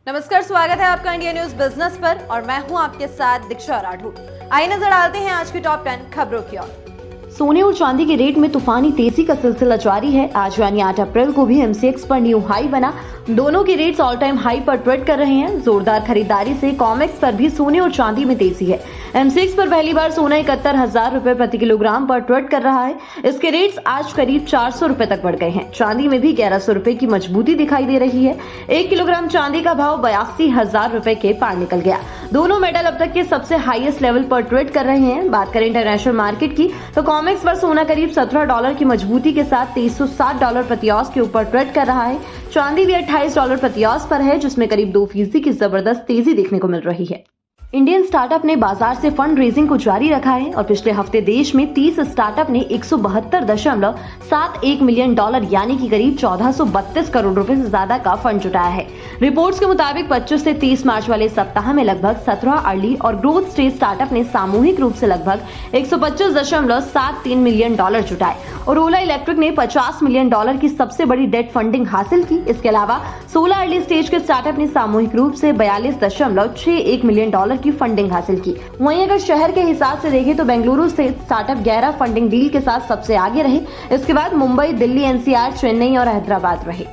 नमस्कार, स्वागत है आपका इंडिया न्यूज बिजनेस पर और मैं हूं आपके साथ दीक्षा राठौर। आइए नजर डालते हैं आज की टॉप 10 खबरों की ओर। सोने और चांदी के रेट में तूफानी तेजी का सिलसिला जारी है। आज यानी 8 अप्रैल को भी एमसीएक्स पर न्यू हाई बना। दोनों के रेट्स ऑल टाइम हाई पर ट्रेड कर रहे हैं। जोरदार खरीदारी से कॉमेक्स पर भी सोने और चांदी में तेजी है। एमसीएक्स पर पहली बार सोना 71,000 रुपए प्रति किलोग्राम पर ट्रेड कर रहा है। इसके रेट्स आज करीब 400 रुपए तक बढ़ गए हैं। चांदी में भी 1100 रुपए की मजबूती दिखाई दे रही है। 1 किलोग्राम चांदी का भाव 82,000 रुपए के पार निकल गया। दोनों मेटल अब तक के सबसे हाईएस्ट लेवल पर ट्रेड कर रहे हैं। बात करें इंटरनेशनल मार्केट की तो कॉमेक्स पर सोना करीब $17 की मजबूती के साथ $360 प्रति औंस के ऊपर ट्रेड कर रहा है। चांदी भी $28 प्रति औंस पर है, जिसमें करीब 2% की जबरदस्त तेजी देखने को मिल रही है। इंडियन स्टार्टअप ने बाजार से फंड रेजिंग को जारी रखा है और पिछले हफ्ते देश में 30 स्टार्टअप ने $172.71 मिलियन यानी कि करीब 1432 करोड़ रुपए से ज्यादा का फंड जुटाया है। रिपोर्ट्स के मुताबिक 25 से 30 मार्च वाले सप्ताह में लगभग 17 अर्ली और ग्रोथ स्टेज स्टार्टअप ने सामूहिक रूप से लगभग $125.73 मिलियन जुटाए और ओला इलेक्ट्रिक ने $50 मिलियन की सबसे बड़ी डेट फंडिंग हासिल की। इसके अलावा 16 अर्ली स्टेज के स्टार्टअप ने सामूहिक रूप से $42.61 मिलियन की फंडिंग हासिल की। वहीं अगर शहर के हिसाब से देखें तो बेंगलुरु से स्टार्टअप 11 फंडिंग डील के साथ सबसे आगे रहे। इसके बाद मुंबई, दिल्ली, एनसीआर, चेन्नई और हैदराबाद रहे।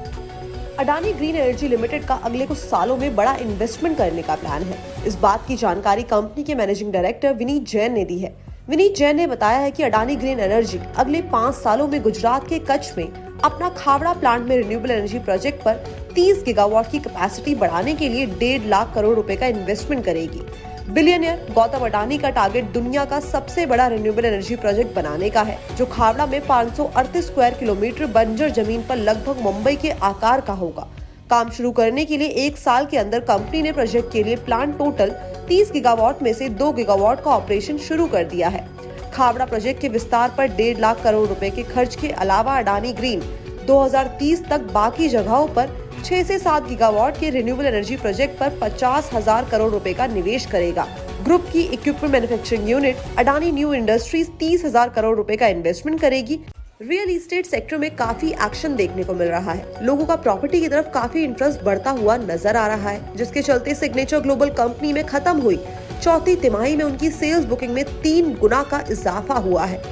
अडानी ग्रीन एनर्जी लिमिटेड का अगले कुछ सालों में बड़ा इन्वेस्टमेंट करने का प्लान है। इस बात की जानकारी कंपनी के मैनेजिंग डायरेक्टर विनीत जैन ने दी है। विनीत जैन ने बताया है कि अडानी ग्रीन एनर्जी अगले 5 सालों में गुजरात के कच्छ में अपना खावड़ा प्लांट में रिन्यूएबल एनर्जी प्रोजेक्ट पर 30 गीगावाट की कैपेसिटी बढ़ाने के लिए 1.5 लाख करोड़ रुपए का इन्वेस्टमेंट करेगी। बिलियनियर गौतम अडानी का टारगेट दुनिया का सबसे बड़ा रिन्यूएबल एनर्जी प्रोजेक्ट बनाने का है, जो खावड़ा में 538 स्क्वायर किलोमीटर बंजर जमीन पर लगभग मुंबई के आकार का होगा। काम शुरू करने के लिए 1 साल के अंदर कंपनी ने प्रोजेक्ट के लिए प्लांट टोटल 30 गीगावाट में से 2 गीगावाट का ऑपरेशन शुरू कर दिया है। खावड़ा प्रोजेक्ट के विस्तार पर 1.5 लाख करोड़ रुपए के खर्च के अलावा अडानी ग्रीन 2030 तक बाकी जगहों पर 6 से 7 गीगावाट के रिन्यूएबल एनर्जी प्रोजेक्ट पर 50,000 करोड़ रुपए का निवेश करेगा। ग्रुप की equipment manufacturing unit Adani new industries 30,000 crore रुपए का इन्वेस्टमेंट करेगी। रियल एस्टेट सेक्टर में काफी एक्शन देखने को मिल रहा है। लोगों का प्रॉपर्टी की तरफ काफी इंटरेस्ट बढ़ता हुआ नजर आ रहा है, जिसके चलते सिग्नेचर ग्लोबल कंपनी में खत्म हुई चौथी तिमाही में उनकी सेल्स बुकिंग में 3 गुना का इजाफा हुआ है।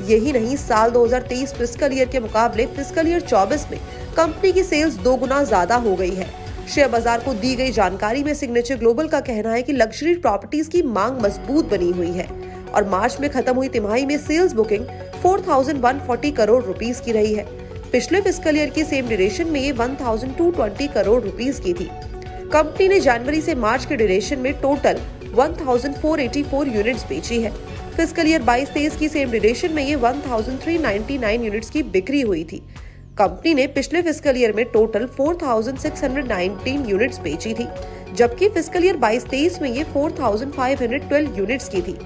यही नहीं, साल 2023 फिस्कल ईयर के मुकाबले फिस्कल ईयर 24 में कंपनी की सेल्स 2 गुना ज्यादा हो गई है। शेयर बाजार को दी गई जानकारी में सिग्नेचर ग्लोबल का कहना है कि लग्जरी प्रॉपर्टीज की मांग मजबूत बनी हुई है और मार्च में खत्म हुई तिमाही में सेल्स बुकिंग 4,140 करोड़ रुपीस की रही है। पिछले फिस्कल ईयर की सेम ड्यूरेशन में ये 1,220 करोड़ रुपीस की थी। कंपनी ने जनवरी से मार्च के ड्यूरेशन में टोटल 1,484 यूनिट्स बेची है। फिस्कल ईयर 22-23 की सेम ड्यूरेशन में ये 1,399 यूनिट्स की बिक्री हुई थी। कंपनी ने पिछले फिस्कल ईयर में टोटल 4,619 यूनिट्स बेची थी, जबकि फिस्कल ईयर 22-23 में ये 4,512 यूनिट्स की थी।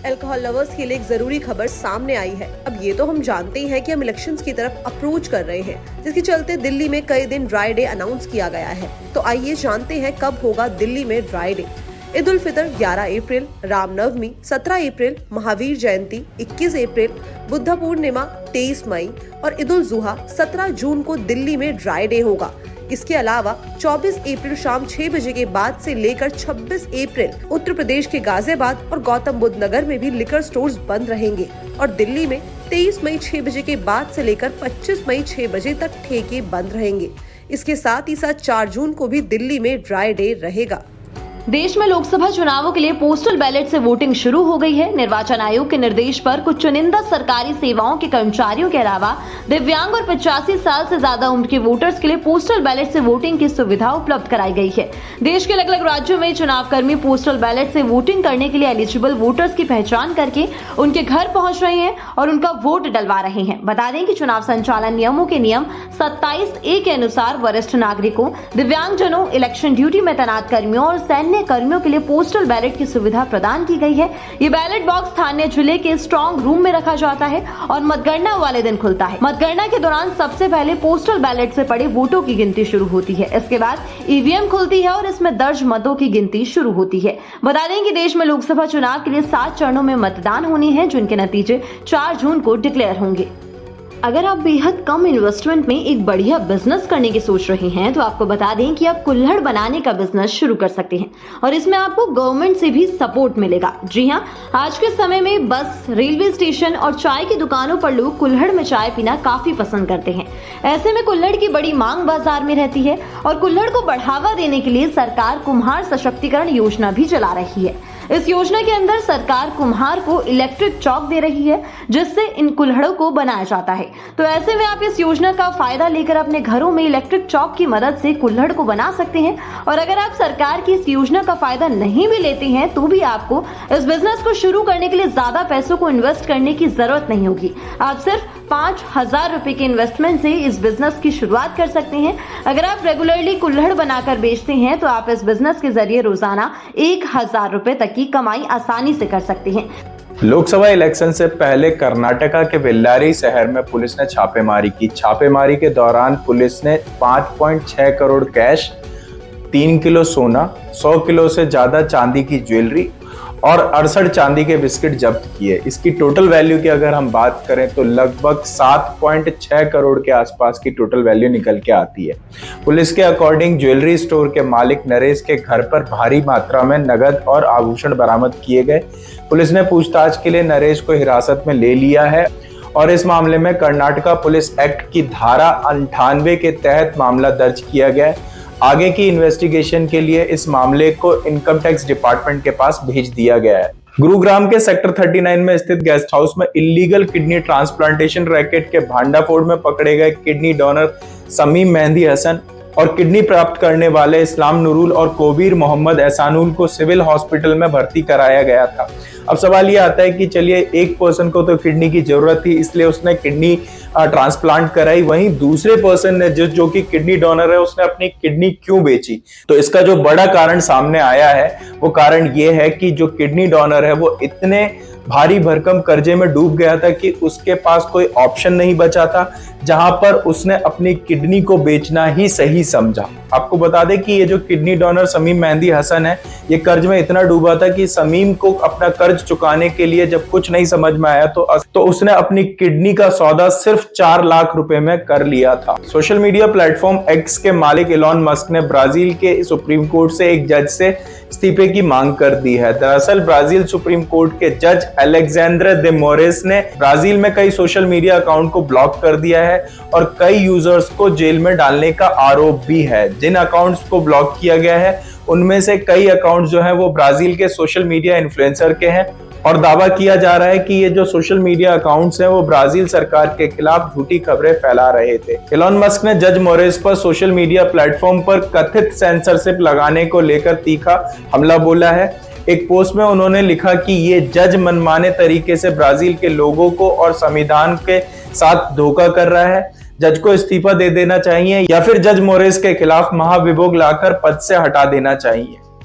अल्कोहल लवर्स के लिए एक जरूरी खबर सामने आई है। अब ये तो हम जानते ही हैं कि हम इलेक्शंस की तरफ अप्रोच कर रहे हैं, जिसके चलते दिल्ली में कई दिन ड्राई डे अनाउंस किया गया है। तो आइए जानते हैं कब होगा दिल्ली में ड्राई डे। ईद उल फितर 11 अप्रैल, रामनवमी 17 अप्रैल, महावीर जयंती 21 अप्रैल, बुद्ध पूर्णिमा 23 मई और ईद उल जुहा 17 जून को दिल्ली में ड्राई डे होगा। इसके अलावा 24 अप्रैल शाम 6 बजे के बाद से लेकर 26 अप्रैल उत्तर प्रदेश के गाजियाबाद और गौतम बुद्ध नगर में भी लिकर स्टोर्स बंद रहेंगे और दिल्ली में 23 मई 6 बजे के बाद से लेकर 25 मई 6 बजे तक ठेके बंद रहेंगे। इसके साथ ही 4 जून को भी दिल्ली में ड्राई डे रहेगा। देश में लोकसभा चुनावों के लिए पोस्टल बैलेट से वोटिंग शुरू हो गई है। निर्वाचन आयोग के निर्देश पर कुछ चुनिंदा सरकारी सेवाओं के कर्मचारियों के अलावा दिव्यांग और 85 साल से ज्यादा उम्र के वोटर्स के लिए पोस्टल बैलेट से वोटिंग की सुविधा उपलब्ध कराई गई है। देश के अलग अलग राज्यों में चुनाव कर्मी पोस्टल बैलेट से वोटिंग करने के लिए एलिजिबल वोटर्स की पहचान करके उनके घर पहुंच रहे हैं और उनका वोट डलवा रहे हैं। बता दें कि चुनाव संचालन नियमों के नियम 27A के अनुसार वरिष्ठ नागरिकों, दिव्यांगजनों, इलेक्शन ड्यूटी में तैनात कर्मियों और सैन्य कर्मियों के लिए पोस्टल बैलेट की सुविधा प्रदान की गई है। ये बैलेट बॉक्स स्थानीय जिले के स्ट्रॉन्ग रूम में रखा जाता है और मतगणना वाले दिन खुलता है। मतगणना के दौरान सबसे पहले पोस्टल बैलेट से पड़े वोटों की गिनती शुरू होती है। इसके बाद ईवीएम खुलती है और इसमें दर्ज मतों की गिनती शुरू होती है। बता दें कि देश में लोकसभा चुनाव के लिए 7 चरणों में मतदान होनी है, जिनके नतीजे 4 जून को डिक्लेयर होंगे। अगर आप बेहद कम इन्वेस्टमेंट में एक बढ़िया बिजनेस करने की सोच रहे हैं तो आपको बता दें कि आप कुल्हड़ बनाने का बिजनेस शुरू कर सकते हैं और इसमें आपको गवर्नमेंट से भी सपोर्ट मिलेगा। जी हाँ, आज के समय में बस, रेलवे स्टेशन और चाय की दुकानों पर लोग कुल्हड़ में चाय पीना काफी पसंद करते हैं। ऐसे में कुल्हड़ की बड़ी मांग बाजार में रहती है और कुल्हड़ को बढ़ावा देने के लिए सरकार कुम्हार सशक्तिकरण योजना भी चला रही है। इस योजना के अंदर सरकार कुम्हार को इलेक्ट्रिक चॉक दे रही है जिससे इन कुल्हड़ों को बनाया जाता है। तो ऐसे में आप इस योजना का फायदा लेकर अपने घरों में इलेक्ट्रिक चॉक की मदद से कुल्हड़ को बना सकते हैं। और अगर आप सरकार की इस योजना का फायदा नहीं भी लेते हैं तो भी आपको इस बिजनेस को शुरू करने के लिए ज्यादा पैसों को इन्वेस्ट करने की जरूरत नहीं होगी। आप सिर्फ 5,000 रुपए के इन्वेस्टमेंट से इस बिजनेस की शुरुआत कर सकते हैं। अगर आप रेगुलरली कुल्हड़ बनाकर बेचते हैं तो आप इस बिजनेस के जरिए रोजाना 1,000 रुपए तक की कमाई आसानी से कर सकते हैं। लोकसभा इलेक्शन से पहले कर्नाटका के बेल्लारी शहर में पुलिस ने छापेमारी की। छापेमारी के दौरान पुलिस ने 5.6 करोड़ कैश, 3 किलो सोना, 100 किलो से ज्यादा चांदी की ज्वेलरी और 68 चांदी के बिस्किट जब्त किए। इसकी टोटल वैल्यू की अगर हम बात करें तो लगभग 7.6 करोड़ के आसपास की टोटल वैल्यू निकल के आती है। पुलिस के अकॉर्डिंग ज्वेलरी स्टोर के मालिक नरेश के घर पर भारी मात्रा में नगद और आभूषण बरामद किए गए। पुलिस ने पूछताछ के लिए नरेश को हिरासत में ले लिया है और इस मामले में कर्नाटका पुलिस एक्ट की धारा 98 के तहत मामला दर्ज किया गया है। आगे की इन्वेस्टिगेशन के लिए इस मामले को इनकम टैक्स डिपार्टमेंट के पास भेज दिया गया है। गुरुग्राम के सेक्टर 39 में स्थित गेस्ट हाउस में इलीगल किडनी ट्रांसप्लांटेशन रैकेट के भांडाफोड़ में पकड़े गए किडनी डोनर समीम मेहंदी हसन और किडनी प्राप्त करने वाले इस्लाम नूरुल और कोबीर मोहम्मद एहसानुल को सिविल हॉस्पिटल में भर्ती कराया गया था। अब सवाल ये आता है कि चलिए, एक पर्सन को तो किडनी की जरूरत थी इसलिए उसने किडनी ट्रांसप्लांट कराई, वहीं दूसरे पर्सन ने जो कि किडनी डोनर है उसने अपनी किडनी क्यों बेची? तो इसका जो बड़ा कारण सामने आया है वो कारण ये है कि जो किडनी डोनर है वो इतने भारी भरकम कर्जे में डूब गया था कि उसके पास कोई ऑप्शन नहीं बचा था, जहां पर उसने अपनी किडनी को बेचना ही सही समझा। आपको बता दें कि ये जो किडनी डोनर समीम मेहंदी हसन है, ये कर्ज में इतना डूबा था कि समीम को अपना कर्ज चुकाने के लिए जब कुछ नहीं समझ में आया तो उसने अपनी किडनी का सौदा सिर्फ 4 लाख रुपए में कर लिया था। सोशल मीडिया प्लेटफॉर्म एक्स के मालिक इलॉन मस्क ने ब्राजील के सुप्रीम कोर्ट से एक जज से इस्तीफे की मांग कर दी है। दरअसल ब्राजील सुप्रीम कोर्ट के जज अलेक्जेंड्रे दे मोरेस ने ब्राजील में कई सोशल मीडिया अकाउंट को ब्लॉक कर दिया है और कई यूजर्स को जेल में डालने का आरोप भी है। जिन अकाउंट्स को ब्लॉक किया गया है उनमें से कई अकाउंट्स जो हैं वो ब्राजील के सोशल मीडिया इन्फ्लुएंसर के हैं और दावा किया जा रहा है कि ये जो सोशल मीडिया अकाउंट्स हैं वो ब्राजील सरकार के खिलाफ झूठी खबरें फैला रहे थे। इलॉन मस्क ने जज मोरेस पर सोशल मीडिया प्लेटफॉर्म पर कथित सेंसरशिप लगाने को लेकर तीखा हमला बोला है। एक पोस्ट में उन्होंने लिखा कि ये जज मनमाने तरीके से ब्राजील के लोगों को और संविधान के साथ धोखा कर रहा है। जज को इस्तीफा दे देना चाहिए या फिर जज मोरेस के खिलाफ महाभियोग लाकर पद से हटा देना चाहिए।